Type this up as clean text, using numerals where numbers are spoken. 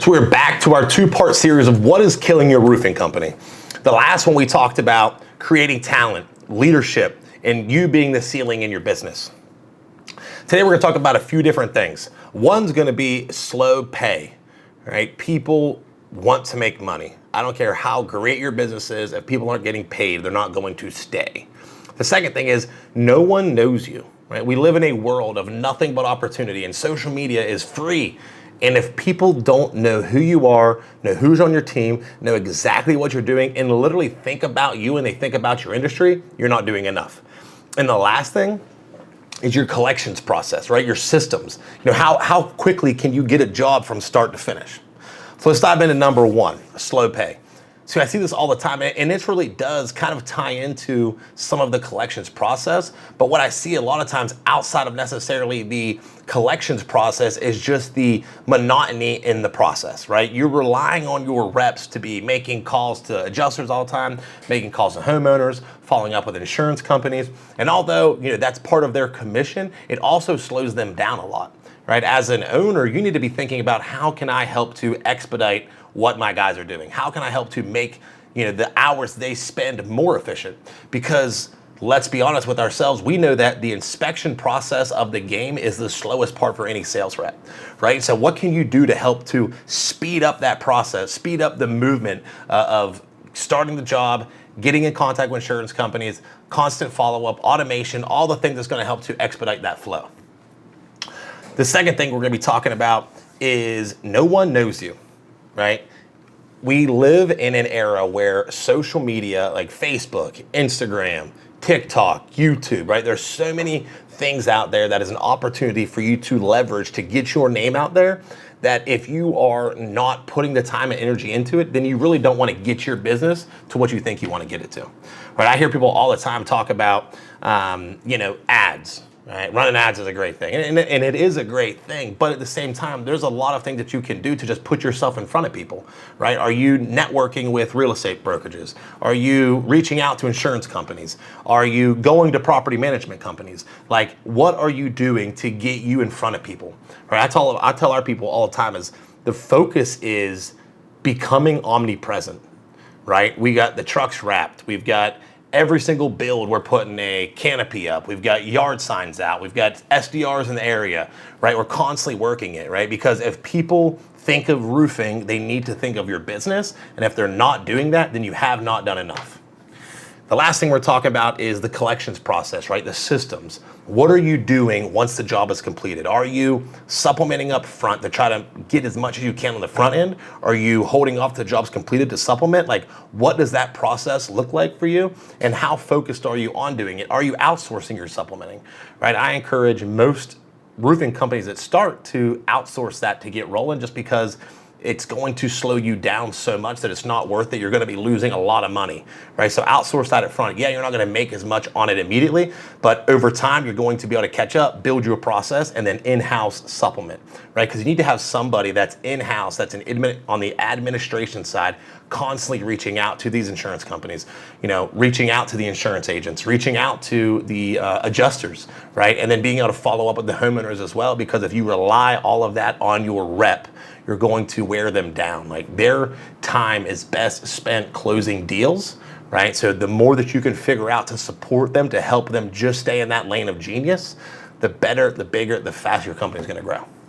So we're back to our two-part series of what is killing your roofing company. The last one we talked about creating talent, leadership, and you being the ceiling in your business. Today we're going to talk about a few different things. One's going to be slow pay, right? People want to make money. I don't care how great your business is. If people aren't getting paid, they're not going to stay. The second thing is no one knows you, right? We live in a world of nothing but opportunity, and social media is free. And if people don't know who you are, know who's on your team, know exactly what you're doing, and literally think about you and they think about your industry, you're not doing enough. And the last thing is your collections process, right? Your systems. You know, how quickly can you get a job from start to finish? So let's dive into number one, slow pay. So I see this all the time, and this really does kind of tie into some of the collections process. But what I see a lot of times outside of necessarily the collections process is just the monotony in the process, right? You're relying on your reps to be making calls to adjusters all the time, making calls to homeowners, following up with insurance companies. And although, you know, that's part of their commission, it also slows them down a lot, right? As an owner, you need to be thinking about how can I help to expedite what my guys are doing? How can I help to make, you know, the hours they spend more efficient? Because let's be honest with ourselves, we know that the inspection process of the game is the slowest part for any sales rep, right? So what can you do to help to speed up that process, speed up the movement of starting the job, getting in contact with insurance companies, constant follow-up, automation, all the things that's going to help to expedite that flow. The second thing we're going to be talking about is no one knows you, right? We live in an era where social media like Facebook, Instagram, TikTok, YouTube, right? There's so many things out there that is an opportunity for you to leverage to get your name out there, that if you are not putting the time and energy into it, then you really don't want to get your business to what you think you want to get it to, right? I hear people all the time talk about, you know, ads. Right? Running ads is a great thing, and it is a great thing, but at the same time, there's a lot of things that you can do to just put yourself in front of people, right? Are you networking with real estate brokerages? Are you reaching out to insurance companies? Are you going to property management companies? Like, what are you doing to get you in front of people, right? I tell our people all the time is the focus is becoming omnipresent, right? We got the trucks wrapped. We've got every single build, we're putting a canopy up. We've got yard signs out. We've got SDRs in the area, right? We're constantly working it, right? Because if people think of roofing, they need to think of your business. And if they're not doing that, then you have not done enough. The last thing we're talking about is the collections process, right? The systems. What are you doing once the job is completed? Are you supplementing up front to try to get as much as you can on the front end? Are you holding off the job's completed to supplement? Like, what does that process look like for you? And how focused are you on doing it? Are you outsourcing your supplementing, right? I encourage most roofing companies that start to outsource that to get rolling, just because it's going to slow you down so much that it's not worth it. You're going to be losing a lot of money, right? So outsource that up front. Yeah, you're not going to make as much on it immediately, but over time, you're going to be able to catch up, build your process, and then in-house supplement, right? Because you need to have somebody that's in-house, that's on the administration side, constantly reaching out to these insurance companies, you know, reaching out to the insurance agents, reaching out to the adjusters, right? And then being able to follow up with the homeowners as well, because if you rely all of that on your rep, you're going to wear them down. Like, their time is best spent closing deals, right? So the more that you can figure out to support them, to help them just stay in that lane of genius, the better, the bigger, the faster your company is going to grow.